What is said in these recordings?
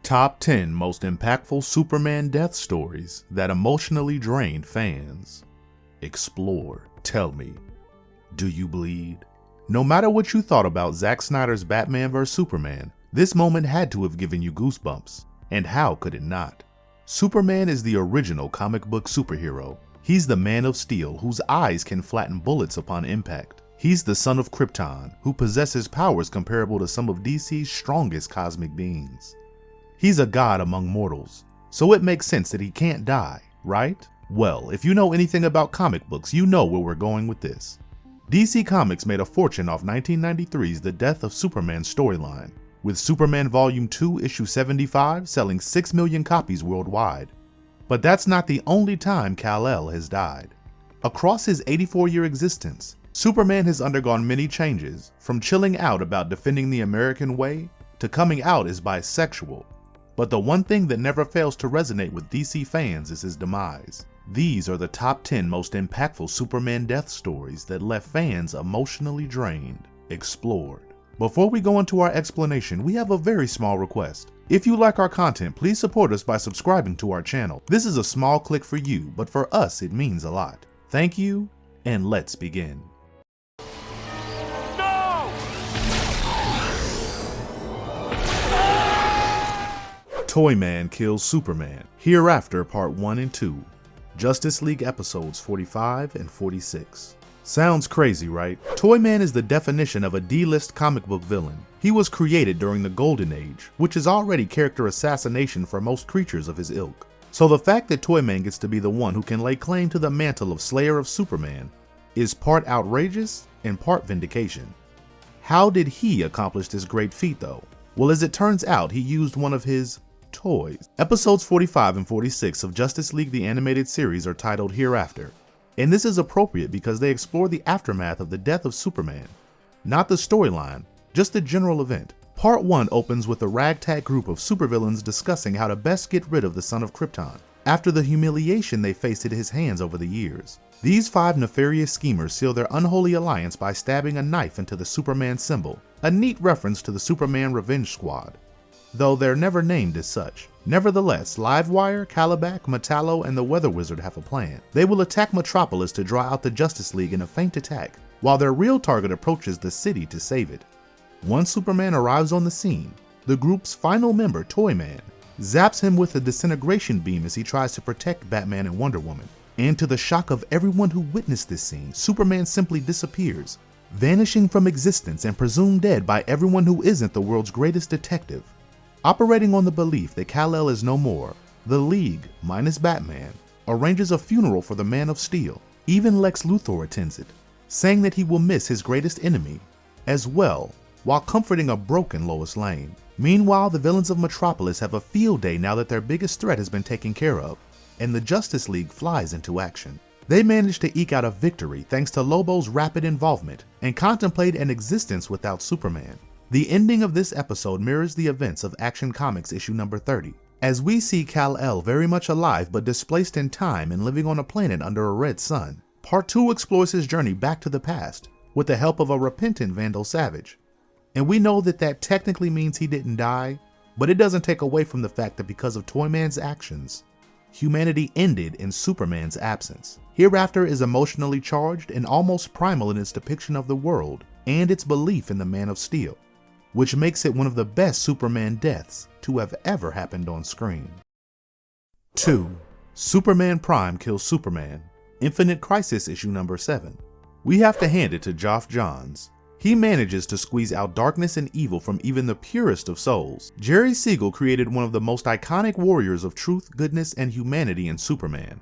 Top 10 most impactful Superman death stories that emotionally drained fans. Explore. Tell me, do you bleed? No matter what you thought about Zack Snyder's Batman vs Superman, this moment had to have given you goosebumps. And how could it not? Superman is the original comic book superhero. He's the Man of Steel whose eyes can flatten bullets upon impact. He's the Son of Krypton who possesses powers comparable to some of DC's strongest cosmic beings. He's a god among mortals, so it makes sense that he can't die, right? Well, if you know anything about comic books, you know where we're going with this. DC Comics made a fortune off 1993's The Death of Superman storyline, with Superman Volume 2 Issue 75 selling 6 million copies worldwide. But that's not the only time Kal-El has died. Across his 84-year existence, Superman has undergone many changes, from chilling out about defending the American way to coming out as bisexual. But the one thing that never fails to resonate with DC fans is his demise. These are the top 10 most impactful Superman death stories that left fans emotionally drained, explored. Before we go into our explanation, we have a very small request. If you like our content, please support us by subscribing to our channel. This is a small click for you, but for us it means a lot. Thank you, and let's begin. Toyman kills Superman. Hereafter Part 1 and 2. Justice League episodes 45 and 46. Sounds crazy, right? Toyman is the definition of a D-list comic book villain. He was created during the Golden Age, which is already character assassination for most creatures of his ilk. So the fact that Toyman gets to be the one who can lay claim to the mantle of Slayer of Superman is part outrageous and part vindication. How did he accomplish this great feat though? Well, as it turns out, he used one of his toys. Episodes 45 and 46 of Justice League the Animated Series are titled Hereafter, and this is appropriate because they explore the aftermath of the death of Superman. Not the storyline, just the general event. Part 1 opens with a ragtag group of supervillains discussing how to best get rid of the Son of Krypton, after the humiliation they faced at his hands over the years. These 5 nefarious schemers seal their unholy alliance by stabbing a knife into the Superman symbol, a neat reference to the Superman Revenge Squad, though they're never named as such. Nevertheless, Livewire, Caliban, Metallo, and the Weather Wizard have a plan. They will attack Metropolis to draw out the Justice League in a feint attack, while their real target approaches the city to save it. Once Superman arrives on the scene, the group's final member, Toyman, zaps him with a disintegration beam as he tries to protect Batman and Wonder Woman. And to the shock of everyone who witnessed this scene, Superman simply disappears, vanishing from existence and presumed dead by everyone who isn't the world's greatest detective. Operating on the belief that Kal-El is no more, the League, minus Batman, arranges a funeral for the Man of Steel. Even Lex Luthor attends it, saying that he will miss his greatest enemy as well, while comforting a broken Lois Lane. Meanwhile, the villains of Metropolis have a field day now that their biggest threat has been taken care of, and the Justice League flies into action. They manage to eke out a victory thanks to Lobo's rapid involvement and contemplate an existence without Superman. The ending of this episode mirrors the events of Action Comics issue number 30, as we see Kal-El very much alive but displaced in time and living on a planet under a red sun. Part 2 explores his journey back to the past with the help of a repentant Vandal Savage. And we know that that technically means he didn't die, but it doesn't take away from the fact that because of Toyman's actions, humanity ended in Superman's absence. Hereafter is emotionally charged and almost primal in its depiction of the world and its belief in the Man of Steel, which makes it one of the best Superman deaths to have ever happened on screen. 2. Superman Prime kills Superman. Infinite Crisis issue number 7. We have to hand it to Geoff Johns. He manages to squeeze out darkness and evil from even the purest of souls. Jerry Siegel created one of the most iconic warriors of truth, goodness, and humanity in Superman.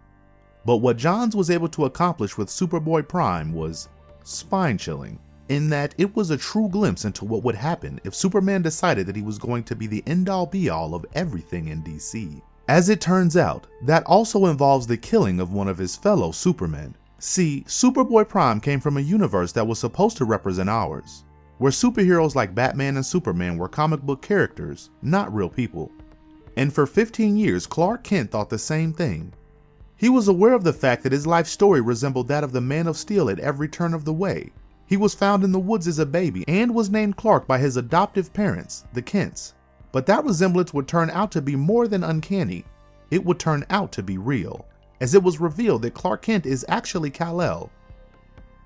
But what Johns was able to accomplish with Superboy Prime was spine-chilling, in that it was a true glimpse into what would happen if Superman decided that he was going to be the end-all be-all of everything in DC. As it turns out, that also involves the killing of one of his fellow Supermen. See, Superboy Prime came from a universe that was supposed to represent ours, where superheroes like Batman and Superman were comic book characters, not real people. And for 15 years, Clark Kent thought the same thing. He was aware of the fact that his life story resembled that of the Man of Steel at every turn of the way. He was found in the woods as a baby and was named Clark by his adoptive parents, the Kents. But that resemblance would turn out to be more than uncanny. It would turn out to be real, as it was revealed that Clark Kent is actually Kal-El,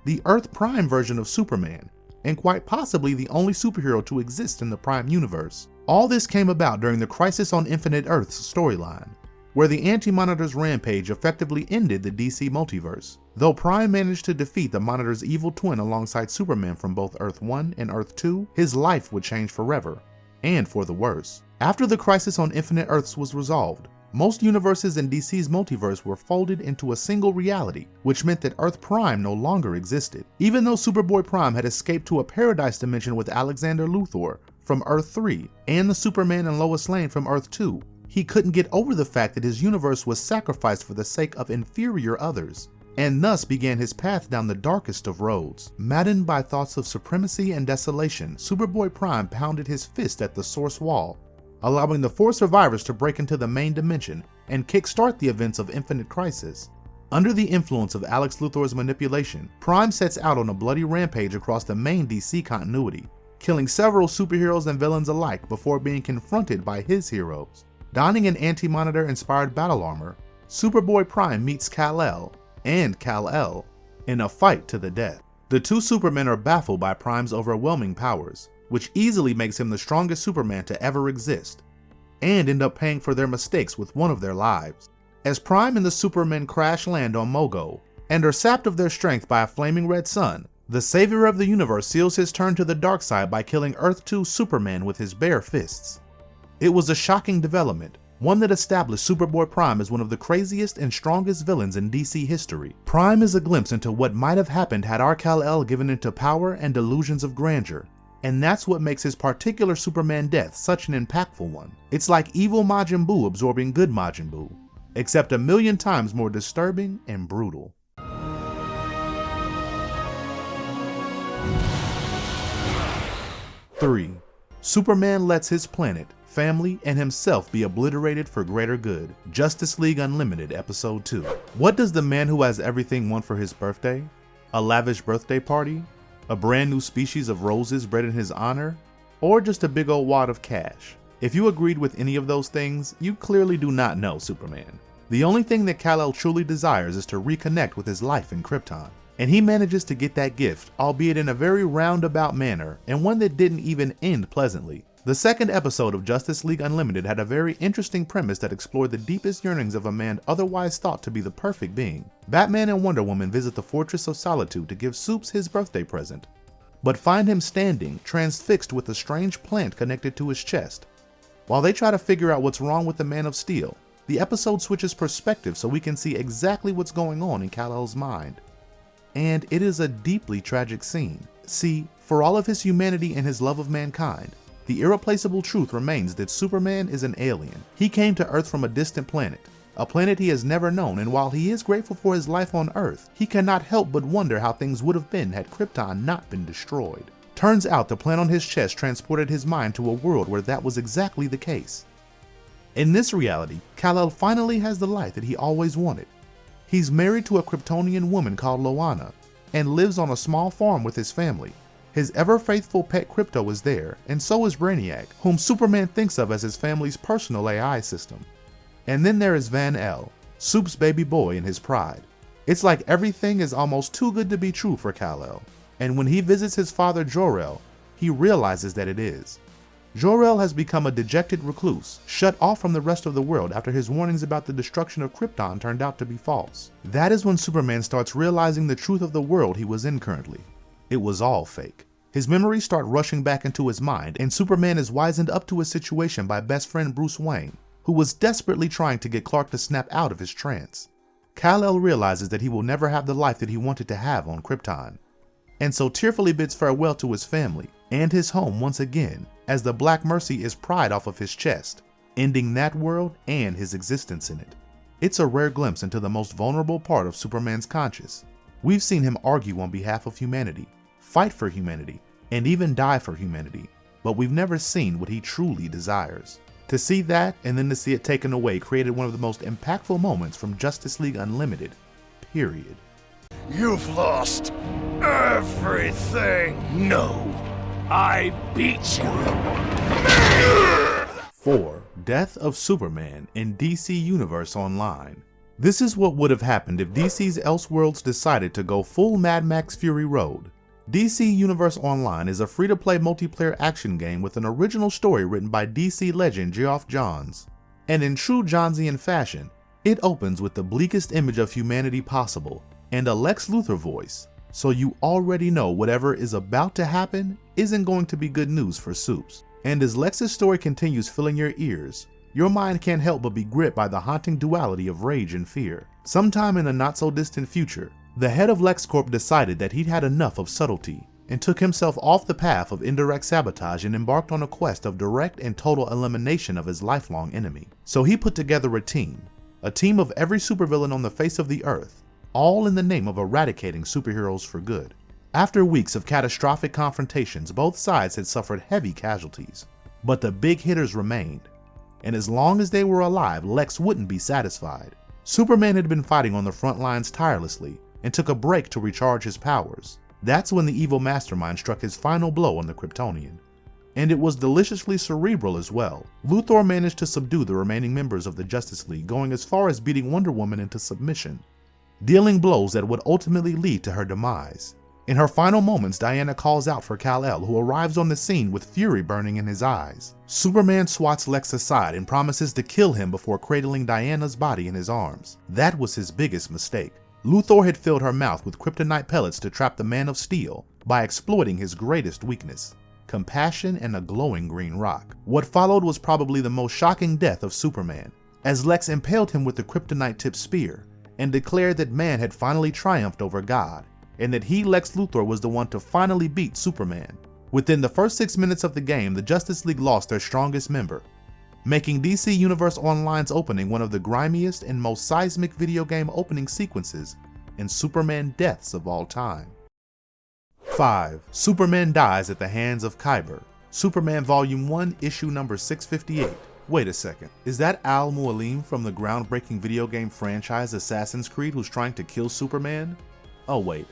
the Earth Prime version of Superman, and quite possibly the only superhero to exist in the Prime universe. All this came about during the Crisis on Infinite Earths storyline, where the Anti-Monitor's rampage effectively ended the DC multiverse. Though Prime managed to defeat the Monitor's evil twin alongside Superman from both Earth 1 and Earth 2, his life would change forever, and for the worse. After the Crisis on Infinite Earths was resolved, most universes in DC's multiverse were folded into a single reality, which meant that Earth Prime no longer existed. Even though Superboy Prime had escaped to a paradise dimension with Alexander Luthor from Earth 3 and the Superman and Lois Lane from Earth 2, he couldn't get over the fact that his universe was sacrificed for the sake of inferior others, and thus began his path down the darkest of roads. Maddened by thoughts of supremacy and desolation, Superboy Prime pounded his fist at the source wall, allowing the 4 survivors to break into the main dimension and kickstart the events of Infinite Crisis. Under the influence of Alex Luthor's manipulation, Prime sets out on a bloody rampage across the main DC continuity, killing several superheroes and villains alike before being confronted by his heroes. Donning an Anti-Monitor inspired battle armor, Superboy Prime meets Kal-El and Kal-El in a fight to the death. The two Supermen are baffled by Prime's overwhelming powers, which easily makes him the strongest Superman to ever exist, and end up paying for their mistakes with one of their lives. As Prime and the Supermen crash land on Mogo and are sapped of their strength by a flaming red sun, the savior of the universe seals his turn to the Darkseid by killing Earth 2 Superman with his bare fists. It was a shocking development, one that established Superboy Prime as one of the craziest and strongest villains in DC history. Prime is a glimpse into what might have happened had our Kal-El given into power and delusions of grandeur, and that's what makes his particular Superman death such an impactful one. It's like evil Majin Buu absorbing good Majin Buu, except a million times more disturbing and brutal. Three, Superman lets his planet, family, and himself be obliterated for greater good. Justice League Unlimited Episode 2. What does the man who has everything want for his birthday? A lavish birthday party? A brand new species of roses bred in his honor? Or just a big old wad of cash? If you agreed with any of those things, you clearly do not know Superman. The only thing that Kal-El truly desires is to reconnect with his life in Krypton, and he manages to get that gift, albeit in a very roundabout manner, and one that didn't even end pleasantly. The second episode of Justice League Unlimited had a very interesting premise that explored the deepest yearnings of a man otherwise thought to be the perfect being. Batman and Wonder Woman visit the Fortress of Solitude to give Supes his birthday present, but find him standing, transfixed with a strange plant connected to his chest. While they try to figure out what's wrong with the Man of Steel, the episode switches perspective so we can see exactly what's going on in Kal-El's mind. And it is a deeply tragic scene. See, for all of his humanity and his love of mankind, the irreplaceable truth remains that Superman is an alien. He came to Earth from a distant planet, a planet he has never known, and while he is grateful for his life on Earth, he cannot help but wonder how things would have been had Krypton not been destroyed. Turns out the plant on his chest transported his mind to a world where that was exactly the case. In this reality, Kal-El finally has the life that he always wanted. He's married to a Kryptonian woman called Loana, and lives on a small farm with his family. His ever-faithful pet Krypto is there, and so is Brainiac, whom Superman thinks of as his family's personal AI system. And then there is Van-El, Supes' baby boy and his pride. It's like everything is almost too good to be true for Kal-El, and when he visits his father Jor-El, he realizes that it is. Jor-El has become a dejected recluse, shut off from the rest of the world after his warnings about the destruction of Krypton turned out to be false. That is when Superman starts realizing the truth of the world he was in currently. It was all fake. His memories start rushing back into his mind, and Superman is wizened up to his situation by best friend Bruce Wayne, who was desperately trying to get Clark to snap out of his trance. Kal-El realizes that he will never have the life that he wanted to have on Krypton, and so tearfully bids farewell to his family and his home once again, as the Black Mercy is pried off of his chest, ending that world and his existence in it. It's a rare glimpse into the most vulnerable part of Superman's conscience. We've seen him argue on behalf of humanity, fight for humanity, and even die for humanity, but we've never seen what he truly desires. To see that, and then to see it taken away, created one of the most impactful moments from Justice League Unlimited, period. You've lost everything. No, I beat you. 4. Death of Superman in DC Universe Online. This is what would have happened if DC's Elseworlds decided to go full Mad Max Fury Road. DC Universe Online is a free-to-play multiplayer action game with an original story written by DC legend Geoff Johns. And in true Johnsian fashion, it opens with the bleakest image of humanity possible and a Lex Luthor voice, so you already know whatever is about to happen isn't going to be good news for Supes. And as Lex's story continues filling your ears, your mind can't help but be gripped by the haunting duality of rage and fear. Sometime in a not-so-distant future, the head of LexCorp decided that he'd had enough of subtlety and took himself off the path of indirect sabotage and embarked on a quest of direct and total elimination of his lifelong enemy. So he put together a team of every supervillain on the face of the earth, all in the name of eradicating superheroes for good. After weeks of catastrophic confrontations, both sides had suffered heavy casualties, but the big hitters remained, and as long as they were alive, Lex wouldn't be satisfied. Superman had been fighting on the front lines tirelessly and took a break to recharge his powers. That's when the evil mastermind struck his final blow on the Kryptonian. And it was deliciously cerebral as well. Luthor managed to subdue the remaining members of the Justice League, going as far as beating Wonder Woman into submission, dealing blows that would ultimately lead to her demise. In her final moments, Diana calls out for Kal-El, who arrives on the scene with fury burning in his eyes. Superman swats Lex aside and promises to kill him before cradling Diana's body in his arms. That was his biggest mistake. Luthor had filled her mouth with kryptonite pellets to trap the Man of Steel by exploiting his greatest weakness, compassion and a glowing green rock. What followed was probably the most shocking death of Superman, as Lex impaled him with the kryptonite-tipped spear and declared that man had finally triumphed over God, and that he, Lex Luthor, was the one to finally beat Superman. Within the first 6 minutes of the game, the Justice League lost their strongest member, making DC Universe Online's opening one of the grimiest and most seismic video game opening sequences in Superman deaths of all time. 5. Superman dies at the hands of Khyber. Superman Volume 1, Issue number 658. Wait a second, is that Al Mualim from the groundbreaking video game franchise Assassin's Creed who's trying to kill Superman? Oh wait,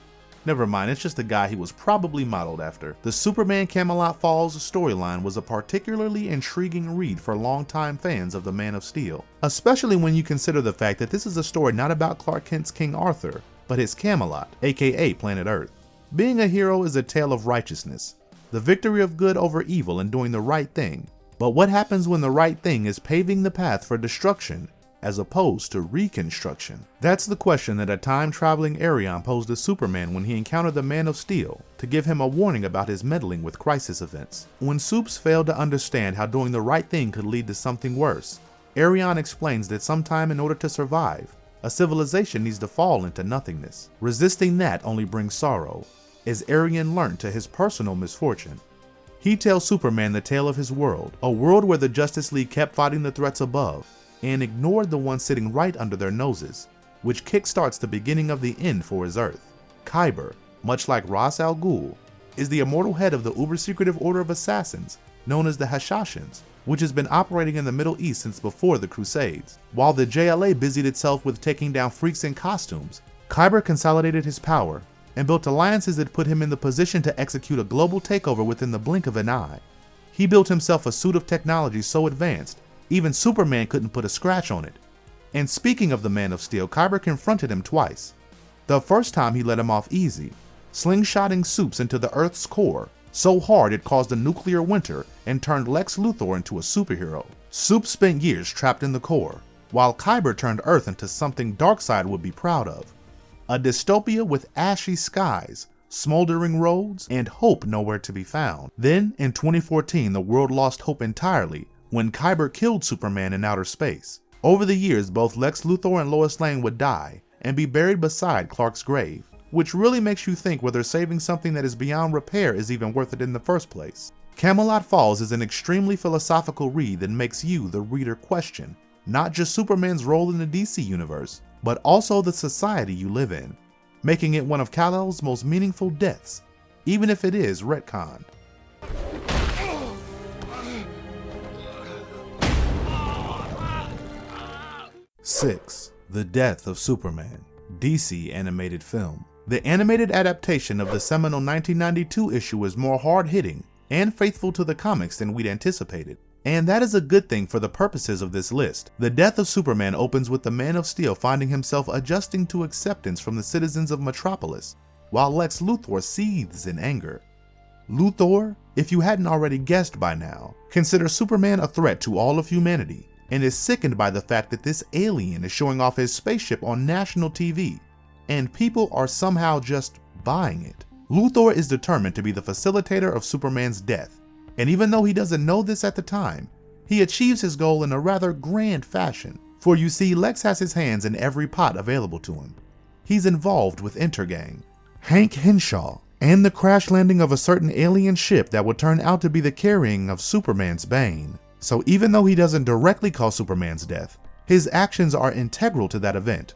never mind, it's just the guy he was probably modeled after. The Superman Camelot Falls storyline was a particularly intriguing read for longtime fans of the Man of Steel, especially when you consider the fact that this is a story not about Clark Kent's King Arthur, but his Camelot, aka Planet Earth. Being a hero is a tale of righteousness, the victory of good over evil and doing the right thing. But what happens when the right thing is paving the path for destruction as opposed to reconstruction? That's the question that a time-traveling Arion posed to Superman when he encountered the Man of Steel to give him a warning about his meddling with crisis events. When Supes failed to understand how doing the right thing could lead to something worse, Arion explains that sometime in order to survive, a civilization needs to fall into nothingness. Resisting that only brings sorrow, as Arion learned to his personal misfortune. He tells Superman the tale of his world, a world where the Justice League kept fighting the threats above and ignored the one sitting right under their noses, which kickstarts the beginning of the end for his Earth. Khyber, much like Ra's al Ghul, is the immortal head of the uber-secretive order of assassins known as the Hashashins, which has been operating in the Middle East since before the Crusades. While the JLA busied itself with taking down freaks in costumes, Khyber consolidated his power and built alliances that put him in the position to execute a global takeover within the blink of an eye. He built himself a suit of technology so advanced, even Superman couldn't put a scratch on it. And speaking of the Man of Steel, Khyber confronted him twice. The first time he let him off easy, slingshotting Supes into the Earth's core, so hard it caused a nuclear winter and turned Lex Luthor into a superhero. Supes spent years trapped in the core, while Khyber turned Earth into something Darkseid would be proud of. A dystopia with ashy skies, smoldering roads, and hope nowhere to be found. Then, in 2014, the world lost hope entirely when Khyber killed Superman in outer space. Over the years, both Lex Luthor and Lois Lane would die and be buried beside Clark's grave, which really makes you think whether saving something that is beyond repair is even worth it in the first place. Camelot Falls is an extremely philosophical read that makes you, the reader, question not just Superman's role in the DC universe, but also the society you live in, making it one of Kal-El's most meaningful deaths, even if it is retconned. 6. The Death of Superman, DC animated film. The animated adaptation of the seminal 1992 issue is more hard-hitting and faithful to the comics than we'd anticipated. And that is a good thing for the purposes of this list. The death of Superman opens with the Man of Steel finding himself adjusting to acceptance from the citizens of Metropolis, while Lex Luthor seethes in anger. Luthor, if you hadn't already guessed by now, considers Superman a threat to all of humanity, and is sickened by the fact that this alien is showing off his spaceship on national TV, and people are somehow just buying it. Luthor is determined to be the facilitator of Superman's death, and even though he doesn't know this at the time, he achieves his goal in a rather grand fashion, for you see, Lex has his hands in every pot available to him. He's involved with Intergang, Hank Henshaw, and the crash landing of a certain alien ship that would turn out to be the carrying of Superman's Bane. So even though he doesn't directly cause Superman's death, his actions are integral to that event.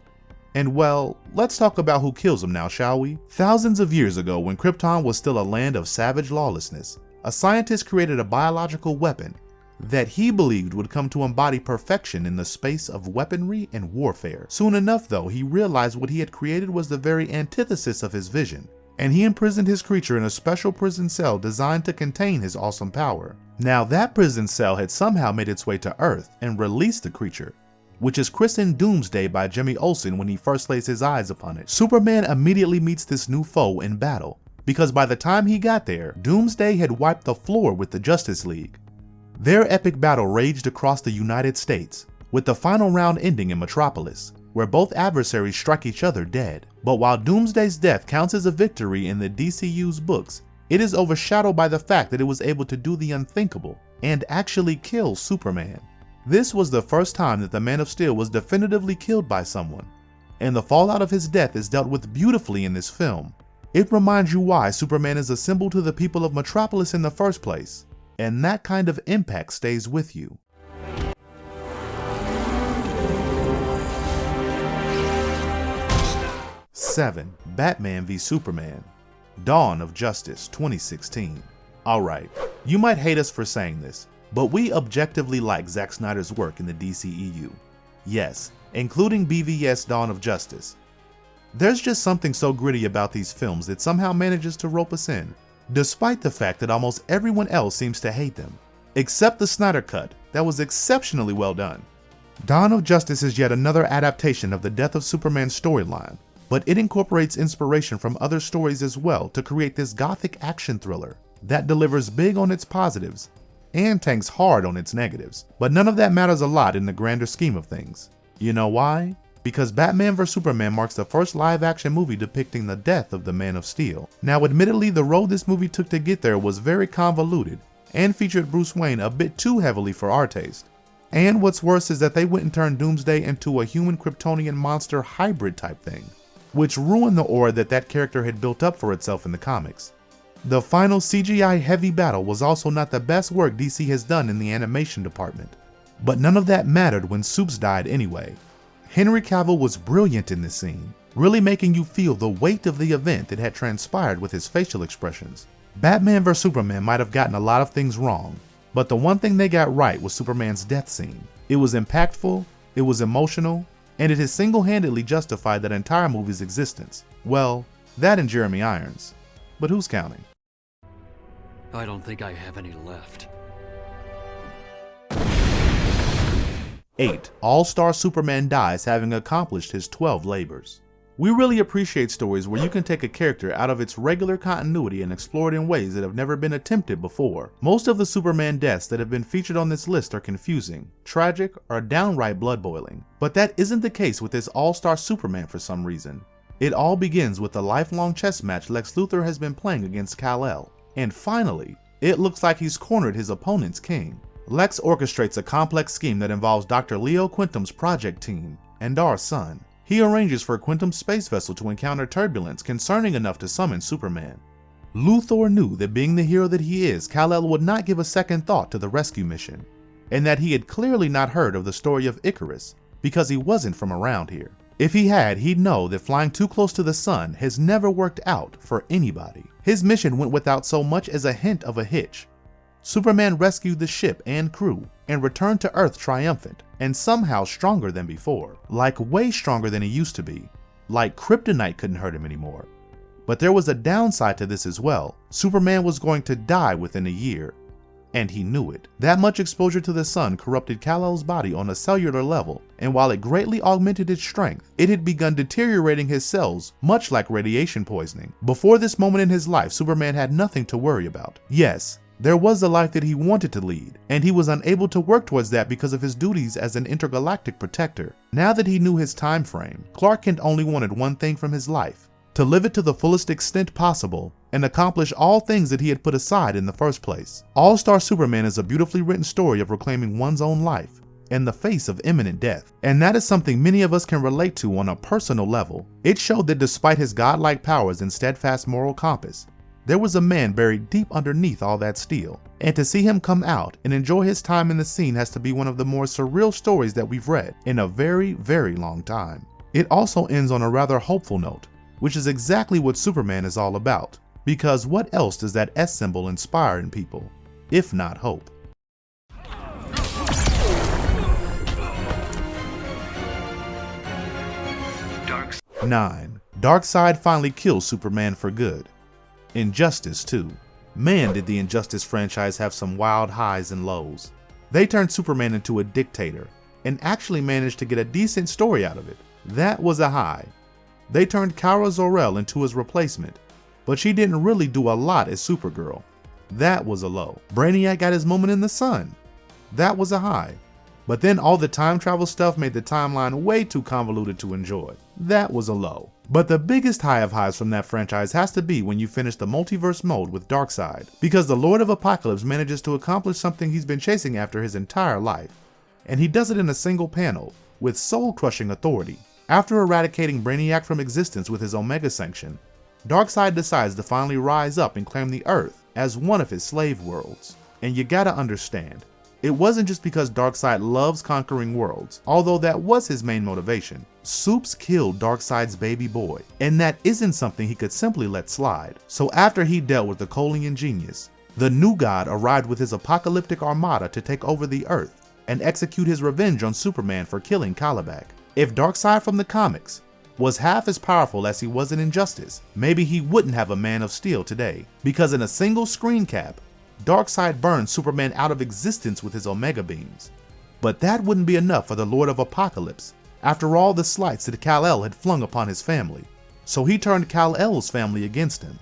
And well, let's talk about who kills him now, shall we? Thousands of years ago, when Krypton was still a land of savage lawlessness, a scientist created a biological weapon that he believed would come to embody perfection in the space of weaponry and warfare. Soon enough though, he realized what he had created was the very antithesis of his vision, and he imprisoned his creature in a special prison cell designed to contain his awesome power. Now that prison cell had somehow made its way to Earth and released the creature, which is christened Doomsday by Jimmy Olsen when he first lays his eyes upon it. Superman immediately meets this new foe in battle, because by the time he got there, Doomsday had wiped the floor with the Justice League. Their epic battle raged across the United States, with the final round ending in Metropolis, where both adversaries strike each other dead. But while Doomsday's death counts as a victory in the DCU's books, it is overshadowed by the fact that it was able to do the unthinkable and actually kill Superman. This was the first time that the Man of Steel was definitively killed by someone, and the fallout of his death is dealt with beautifully in this film. It reminds you why Superman is a symbol to the people of Metropolis in the first place, and that kind of impact stays with you. Seven, Batman v Superman, Dawn of Justice 2016. Alright, you might hate us for saying this, but we objectively like Zack Snyder's work in the DCEU. Yes, including BVS Dawn of Justice. There's just something so gritty about these films that somehow manages to rope us in, despite the fact that almost everyone else seems to hate them, except the Snyder Cut that was exceptionally well done. Dawn of Justice is yet another adaptation of the Death of Superman storyline, but it incorporates inspiration from other stories as well to create this gothic action thriller that delivers big on its positives and tanks hard on its negatives. But none of that matters a lot in the grander scheme of things. You know why? Because Batman vs Superman marks the first live-action movie depicting the death of the Man of Steel. Now admittedly, the road this movie took to get there was very convoluted and featured Bruce Wayne a bit too heavily for our taste. And what's worse is that they went and turned Doomsday into a human Kryptonian monster hybrid type thing, which ruined the aura that character had built up for itself in the comics. The final CGI heavy battle was also not the best work DC has done in the animation department. But none of that mattered when Supes died anyway. Henry Cavill was brilliant in this scene, really making you feel the weight of the event that had transpired with his facial expressions. Batman vs Superman might have gotten a lot of things wrong, but the one thing they got right was Superman's death scene. It was impactful, it was emotional, and it has single-handedly justified that entire movie's existence. Well, that and Jeremy Irons. But who's counting? I don't think I have any left. 8. All-Star Superman dies having accomplished his 12 labors. We really appreciate stories where you can take a character out of its regular continuity and explore it in ways that have never been attempted before. Most of the Superman deaths that have been featured on this list are confusing, tragic, or downright blood-boiling. But that isn't the case with this All-Star Superman for some reason. It all begins with the lifelong chess match Lex Luthor has been playing against Kal-El. And finally, it looks like he's cornered his opponent's king. Lex orchestrates a complex scheme that involves Dr. Leo Quintum's project team and our son. He arranges for Quintum's space vessel to encounter turbulence concerning enough to summon Superman. Luthor knew that being the hero that he is, Kal-El would not give a second thought to the rescue mission, and that he had clearly not heard of the story of Icarus because he wasn't from around here. If he had, he'd know that flying too close to the sun has never worked out for anybody. His mission went without so much as a hint of a hitch. Superman rescued the ship and crew and returned to Earth triumphant and somehow stronger than before. Like way stronger than he used to be. Like kryptonite couldn't hurt him anymore. But there was a downside to this as well. Superman was going to die within a year. and he knew it. That much exposure to the sun corrupted Kal-El's body on a cellular level, and while it greatly augmented its strength, it had begun deteriorating his cells, much like radiation poisoning. Before this moment in his life, Superman had nothing to worry about. Yes, there was the life that he wanted to lead, and he was unable to work towards that because of his duties as an intergalactic protector. Now that he knew his time frame, Clark Kent only wanted one thing from his life: to live it to the fullest extent possible and accomplish all things that he had put aside in the first place. All-Star Superman is a beautifully written story of reclaiming one's own life in the face of imminent death, and that is something many of us can relate to on a personal level. It showed that despite his godlike powers and steadfast moral compass, there was a man buried deep underneath all that steel, and to see him come out and enjoy his time in the scene has to be one of the more surreal stories that we've read in a very, very long time. It also ends on a rather hopeful note, which is exactly what Superman is all about, because what else does that S symbol inspire in people, if not hope? Darkseid. 9. Darkseid finally kills Superman for good. Injustice 2. Man, did the Injustice franchise have some wild highs and lows. They turned Superman into a dictator, and actually managed to get a decent story out of it. That was a high. They turned Kara Zor-El into his replacement, but she didn't really do a lot as Supergirl. That was a low. Brainiac got his moment in the sun. That was a high. But then all the time travel stuff made the timeline way too convoluted to enjoy. That was a low. But the biggest high of highs from that franchise has to be when you finish the multiverse mode with Darkseid, because the Lord of Apocalypse manages to accomplish something he's been chasing after his entire life, and he does it in a single panel, with soul-crushing authority. After eradicating Brainiac from existence with his Omega Sanction, Darkseid decides to finally rise up and claim the Earth as one of his slave worlds. And you gotta understand, it wasn't just because Darkseid loves conquering worlds, although that was his main motivation. Supes killed Darkseid's baby boy, and that isn't something he could simply let slide. So after he dealt with the Kolian genius, the new god arrived with his apocalyptic armada to take over the Earth and execute his revenge on Superman for killing Kal-El. If Darkseid from the comics was half as powerful as he was in Injustice, maybe he wouldn't have a Man of Steel today, because in a single screen cap, Darkseid burned Superman out of existence with his Omega beams. But that wouldn't be enough for the Lord of Apocalypse, after all the slights that Kal-El had flung upon his family. So he turned Kal-El's family against him.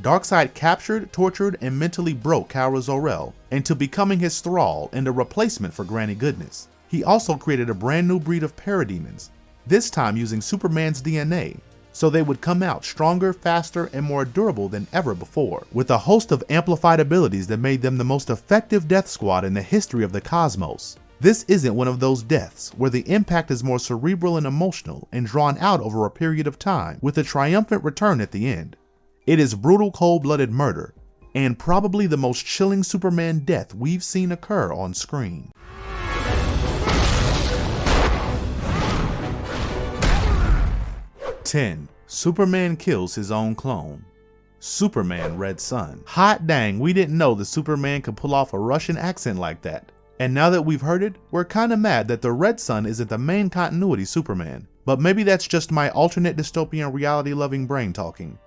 Darkseid captured, tortured, and mentally broke Kara Zor-El into becoming his thrall and a replacement for Granny Goodness. He also created a brand new breed of parademons, this time using Superman's DNA, so they would come out stronger, faster, and more durable than ever before, with a host of amplified abilities that made them the most effective death squad in the history of the cosmos. This isn't one of those deaths where the impact is more cerebral and emotional and drawn out over a period of time, with a triumphant return at the end. It is brutal, cold-blooded murder, and probably the most chilling Superman death we've seen occur on screen. Superman kills his own clone. Superman Red Sun. Hot dang, we didn't know that Superman could pull off a Russian accent like that. And now that we've heard it, we're kinda mad that the Red Sun isn't the main continuity Superman. But maybe that's just my alternate dystopian reality-loving brain talking.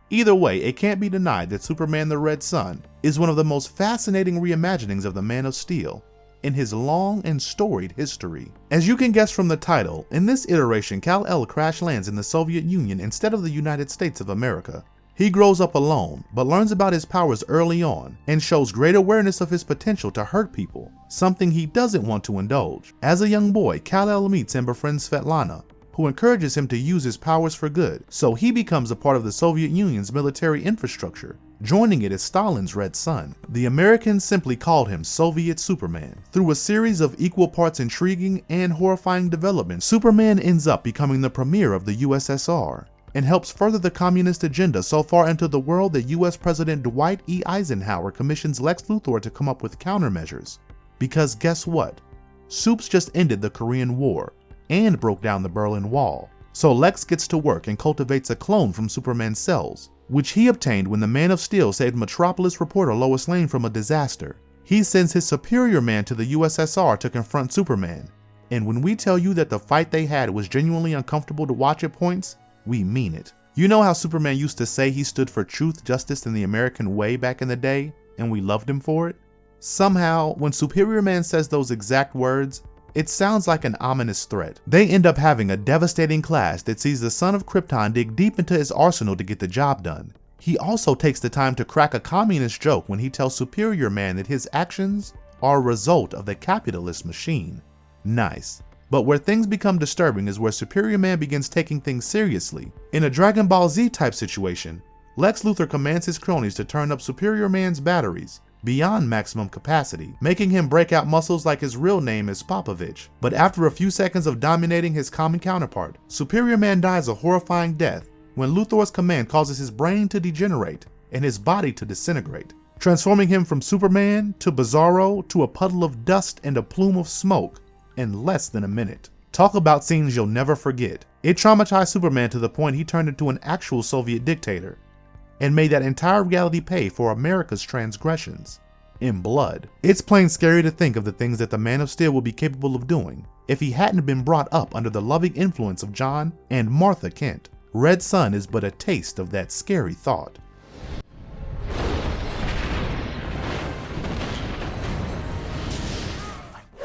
Either way, it can't be denied that Superman the Red Sun is one of the most fascinating reimaginings of the Man of Steel in his long and storied history. As you can guess from the title, in this iteration Kal-El crash lands in the Soviet Union instead of the United States of America. He grows up alone, but learns about his powers early on, and shows great awareness of his potential to hurt people, something he doesn't want to indulge. As a young boy, Kal-El meets and befriends Svetlana, who encourages him to use his powers for good, so he becomes a part of the Soviet Union's military infrastructure, joining it as Stalin's Red Sun. The Americans simply called him Soviet Superman. Through a series of equal parts intriguing and horrifying developments, Superman ends up becoming the premier of the USSR, and helps further the communist agenda so far into the world that US President Dwight E. Eisenhower commissions Lex Luthor to come up with countermeasures. Because guess what? Supes just ended the Korean War, and broke down the Berlin Wall. So Lex gets to work and cultivates a clone from Superman's cells, which he obtained when the Man of Steel saved Metropolis reporter Lois Lane from a disaster. He sends his superior man to the USSR to confront Superman, and when we tell you that the fight they had was genuinely uncomfortable to watch at points, we mean it. You know how Superman used to say he stood for truth, justice, and the American way back in the day, and we loved him for it? Somehow, when Superior Man says those exact words, it sounds like an ominous threat. They end up having a devastating clash that sees the Son of Krypton dig deep into his arsenal to get the job done. He also takes the time to crack a communist joke when he tells Superior Man that his actions are a result of the capitalist machine. Nice. But where things become disturbing is where Superior Man begins taking things seriously. In a Dragon Ball Z type situation, Lex Luthor commands his cronies to turn up Superior Man's batteries beyond maximum capacity, making him break out muscles like his real name is Popovich. But after a few seconds of dominating his common counterpart, Superior Man dies a horrifying death when Luthor's command causes his brain to degenerate and his body to disintegrate, transforming him from Superman to Bizarro to a puddle of dust and a plume of smoke in less than a minute. Talk about scenes you'll never forget. It traumatized Superman to the point he turned into an actual Soviet dictator and made that entire reality pay for America's transgressions in blood. It's plain scary to think of the things that the Man of Steel would be capable of doing if he hadn't been brought up under the loving influence of John and Martha Kent. Red Sun is but a taste of that scary thought.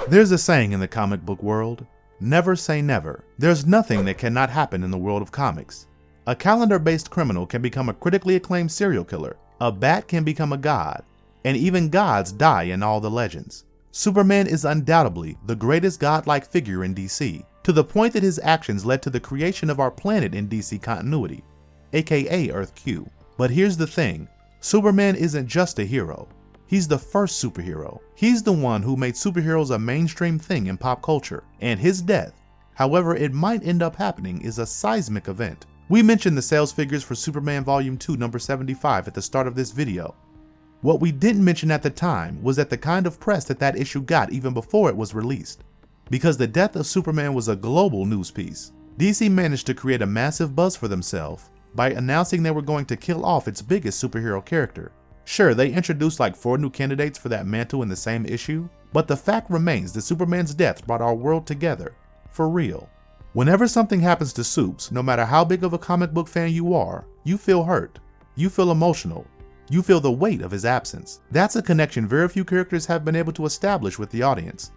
There's a saying in the comic book world, never say never. There's nothing that cannot happen in the world of comics. A calendar-based criminal can become a critically acclaimed serial killer, a bat can become a god, and even gods die in all the legends. Superman is undoubtedly the greatest godlike figure in DC, to the point that his actions led to the creation of our planet in DC continuity, aka Earth Q. But here's the thing, Superman isn't just a hero. He's the first superhero. He's the one who made superheroes a mainstream thing in pop culture, and his death, however it might end up happening, is a seismic event. We mentioned the sales figures for Superman Volume 2 number 75 at the start of this video. What we didn't mention at the time was that the kind of press that issue got even before it was released. Because the death of Superman was a global news piece, DC managed to create a massive buzz for themselves by announcing they were going to kill off its biggest superhero character. Sure, they introduced like 4 new candidates for that mantle in the same issue, but the fact remains that Superman's death brought our world together, for real. Whenever something happens to Supes, no matter how big of a comic book fan you are, you feel hurt, you feel emotional, you feel the weight of his absence. That's a connection very few characters have been able to establish with the audience.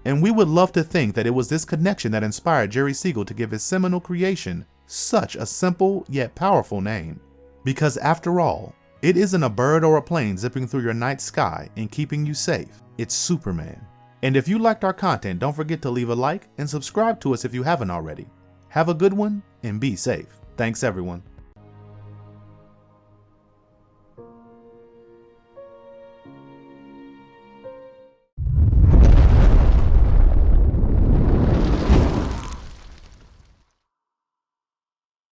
And we would love to think that it was this connection that inspired Jerry Siegel to give his seminal creation such a simple yet powerful name. Because after all, it isn't a bird or a plane zipping through your night sky and keeping you safe, it's Superman. And if you liked our content, don't forget to leave a like and subscribe to us if you haven't already. Have a good one and be safe. Thanks everyone.